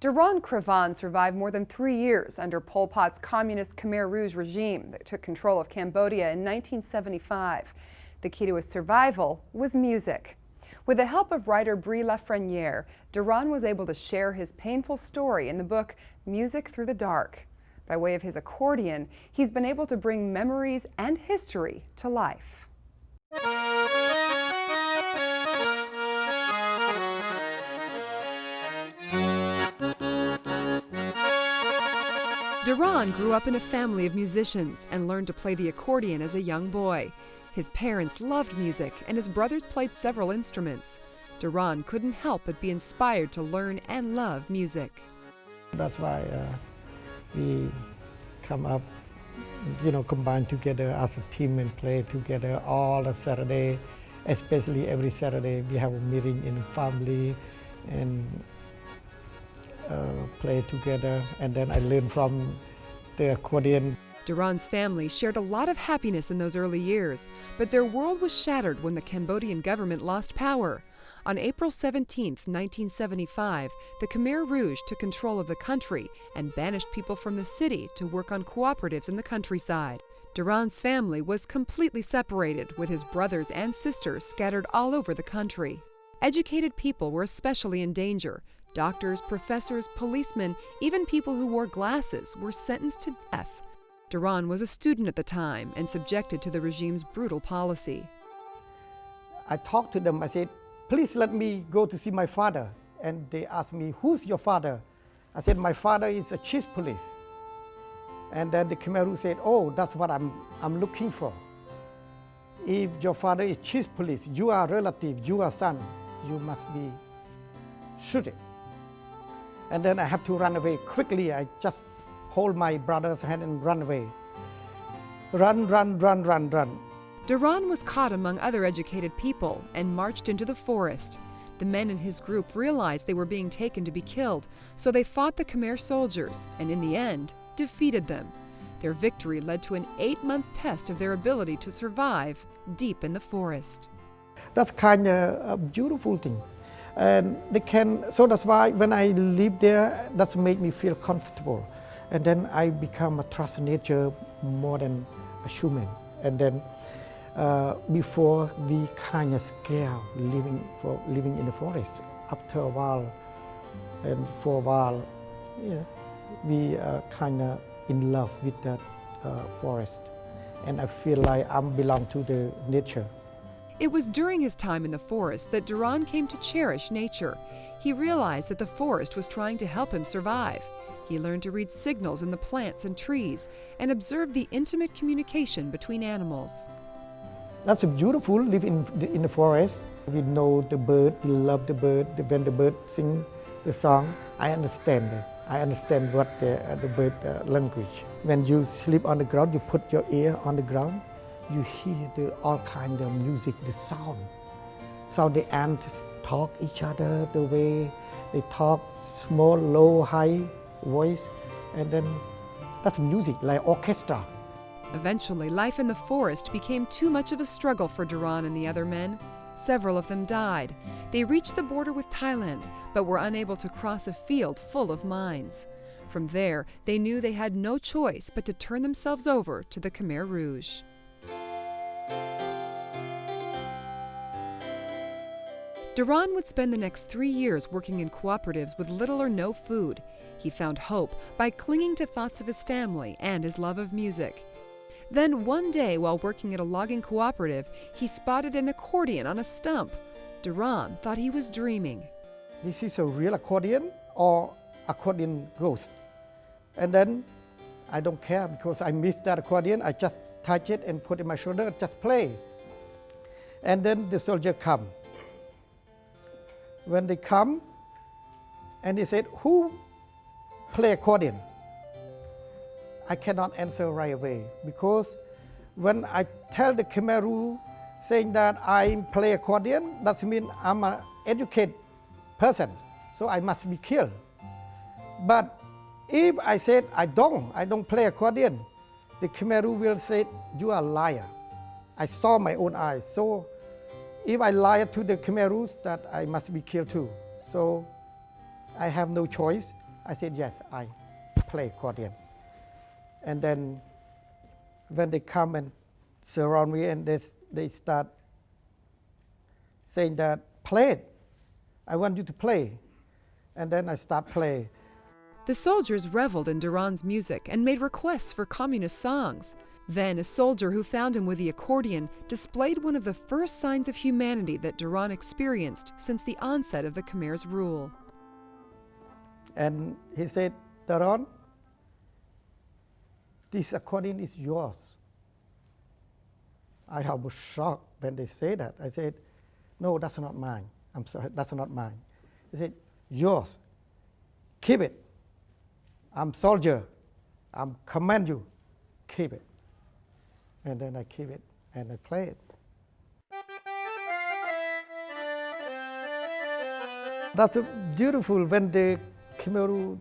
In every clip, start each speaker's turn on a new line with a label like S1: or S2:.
S1: Daran Kravanh survived more than 3 years under Pol Pot's communist Khmer Rouge regime that took control of Cambodia in 1975. The key to his survival was music. With the help of writer Brie Lafreniere, Daran was able to share his painful story in the book Music Through the Dark. By way of his accordion, he's been able to bring memories and history to life. Daran grew up in a family of musicians and learned to play the accordion as a young boy. His parents loved music, and his brothers played several instruments. Daran couldn't help but be inspired to learn and love music.
S2: That's why we come up, combine together as a team and play together all the Saturday, especially every Saturday. We have a meeting in the family and play together, and then I learned from the accordion.
S1: Daran's family shared a lot of happiness in those early years, but their world was shattered when the Cambodian government lost power. On April 17, 1975, the Khmer Rouge took control of the country and banished people from the city to work on cooperatives in the countryside. Daran's family was completely separated, with his brothers and sisters scattered all over the country. Educated people were especially in danger. Doctors, professors, policemen, even people who wore glasses were sentenced to death. Daran was a student at the time and subjected to the regime's brutal policy.
S2: I talked to them. I said, please let me go to see my father. And they asked me, who's your father? I said, my father is a chief police. And then the Khmer Rouge said, oh, that's what I'm looking for. If your father is chief police, you are relative, you are son, you must be shooted. And then I have to run away quickly. I just hold my brother's hand and run away. Run, run, run, run, run.
S1: Daran was caught among other educated people and marched into the forest. The men in his group realized they were being taken to be killed, so they fought the Khmer soldiers and in the end defeated them. Their victory led to an 8-month test of their ability to survive deep in the forest.
S2: That's kind of a beautiful thing. And so that's why when I live there, that's made me feel comfortable. And then I become a trust nature more than a human. And then before we kind of scared living in the forest. After a while, and for a while, we are kind of in love with that forest. And I feel like I belong to the nature.
S1: It was during his time in the forest that Daran came to cherish nature. He realized that the forest was trying to help him survive. He learned to read signals in the plants and trees and observed the intimate communication between animals.
S2: That's beautiful, live in the forest. We know the bird, we love the bird. When the bird sing the song, I understand it. I understand what the bird language. When you sleep on the ground, you put your ear on the ground, you hear all kinds of music, the sound. So the ants talk each other the way they talk, small, low, high voice, and then that's music, like orchestra.
S1: Eventually, life in the forest became too much of a struggle for Daran and the other men. Several of them died. They reached the border with Thailand, but were unable to cross a field full of mines. From there, they knew they had no choice but to turn themselves over to the Khmer Rouge. Daran would spend the next 3 years working in cooperatives with little or no food. He found hope by clinging to thoughts of his family and his love of music. Then one day, while working at a logging cooperative, he spotted an accordion on a stump. Daran thought he was dreaming.
S2: This is a real accordion or accordion ghost. And then I don't care because I miss that accordion. I just touch it and put it in my shoulder, just play. And then the soldier come. When they come, and they said, who play accordion? I cannot answer right away because when I tell the Khmer Rouge saying that I play accordion, that means I'm an educated person, so I must be killed. But if I said I don't play accordion, the Khmer Rouge will say, you are a liar. I saw my own eyes. So if I lied to the Khmer Rouge, that I must be killed too. So I have no choice. I said, yes, I play accordion. And then when they come and surround me and they start saying that, play it, I want you to play. And then I start playing.
S1: The soldiers reveled in Daran's music and made requests for communist songs. Then a soldier who found him with the accordion displayed one of the first signs of humanity that Daran experienced since the onset of the Khmer's rule.
S2: And he said, Daran, this accordion is yours. I was shocked when they said that. I said, no, that's not mine. I'm sorry, that's not mine. He said, yours. Keep it. I'm soldier. I'm command you. Keep it. And then I keep it and I play it. That's beautiful when the Khmer Rouge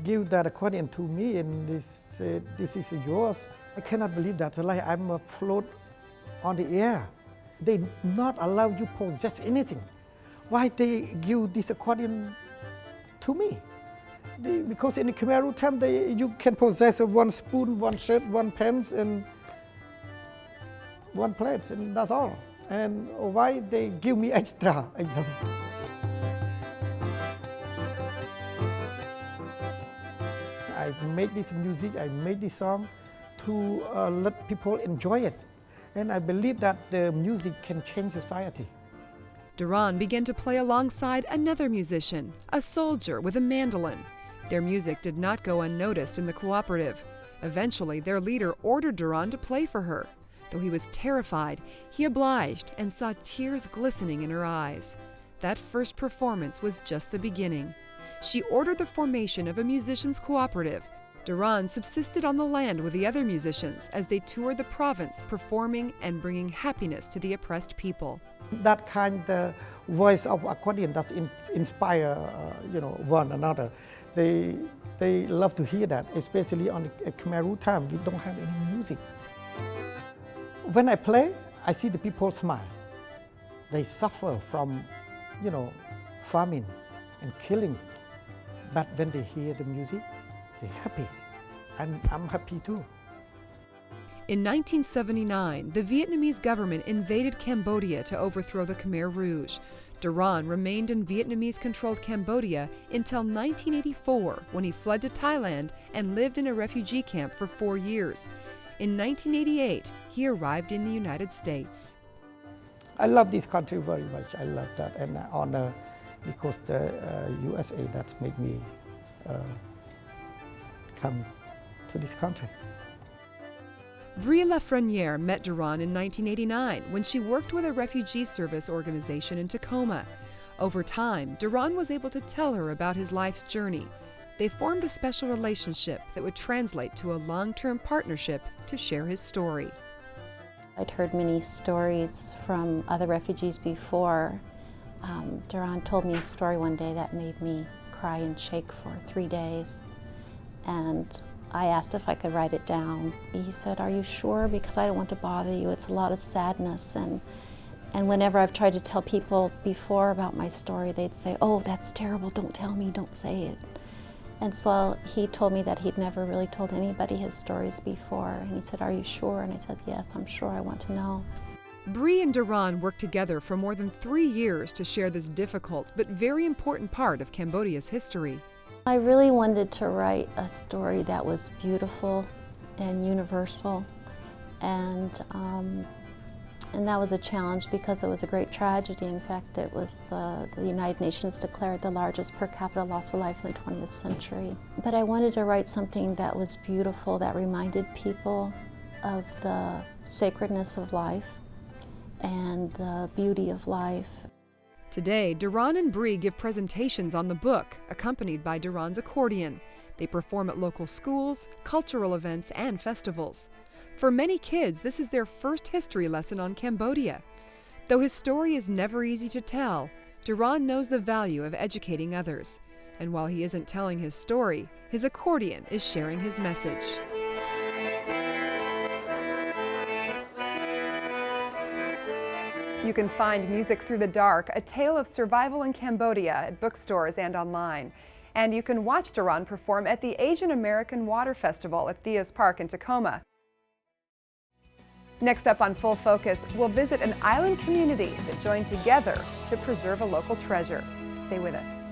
S2: give that accordion to me and they said, this is yours. I cannot believe that. Like I'm afloat on the air. They not allow you possess anything. Why they give this accordion to me? Because in the Khmer Rouge time, you can possess one spoon, one shirt, one pens, and one plate, and that's all. And why they give me extra? I made this music, I made this song to let people enjoy it. And I believe that the music can change society.
S1: Daran began to play alongside another musician, a soldier with a mandolin. Their music did not go unnoticed in the cooperative. Eventually, their leader ordered Daran to play for her. Though he was terrified, he obliged and saw tears glistening in her eyes. That first performance was just the beginning. She ordered the formation of a musicians' cooperative. Daran subsisted on the land with the other musicians as they toured the province, performing and bringing happiness to the oppressed people.
S2: That kind of voice of accordion that inspire, one another. They love to hear that, especially on the Khmer Rouge time. We don't have any music. When I play, I see the people smile. They suffer from, famine and killing. But when they hear the music, they're happy. And I'm happy too.
S1: In 1979, the Vietnamese government invaded Cambodia to overthrow the Khmer Rouge. Daran remained in Vietnamese-controlled Cambodia until 1984, when he fled to Thailand and lived in a refugee camp for 4 years. In 1988, he arrived in the United States.
S2: I love this country very much. I love that, and I honor because the USA that made me come to this country.
S1: Brie Lafreniere met Daran in 1989 when she worked with a refugee service organization in Tacoma. Over time, Daran was able to tell her about his life's journey. They formed a special relationship that would translate to a long-term partnership to share his story.
S3: I'd heard many stories from other refugees before. Daran told me a story one day that made me cry and shake for 3 days. And I asked if I could write it down. He said, "Are you sure? Because I don't want to bother you. It's a lot of sadness." And whenever I've tried to tell people before about my story, they'd say, "Oh, that's terrible. Don't tell me. Don't say it." And so he told me that he'd never really told anybody his stories before. And he said, "Are you sure?" And I said, "Yes, I'm sure. I want to know."
S1: Brie and Daran worked together for more than 3 years to share this difficult but very important part of Cambodia's history.
S3: I really wanted to write a story that was beautiful and universal, and that was a challenge because it was a great tragedy. In fact, it was the United Nations declared the largest per capita loss of life in the 20th century. But I wanted to write something that was beautiful, that reminded people of the sacredness of life and the beauty of life.
S1: Today, Daran and Brie give presentations on the book, accompanied by Daran's accordion. They perform at local schools, cultural events, and festivals. For many kids, this is their first history lesson on Cambodia. Though his story is never easy to tell, Daran knows the value of educating others. And while he isn't telling his story, his accordion is sharing his message. You can find Music Through the Dark, A Tale of Survival in Cambodia at bookstores and online. And you can watch Daran perform at the Asian American Water Festival at Thea's Park in Tacoma. Next up on Full Focus, we'll visit an island community that joined together to preserve a local treasure. Stay with us.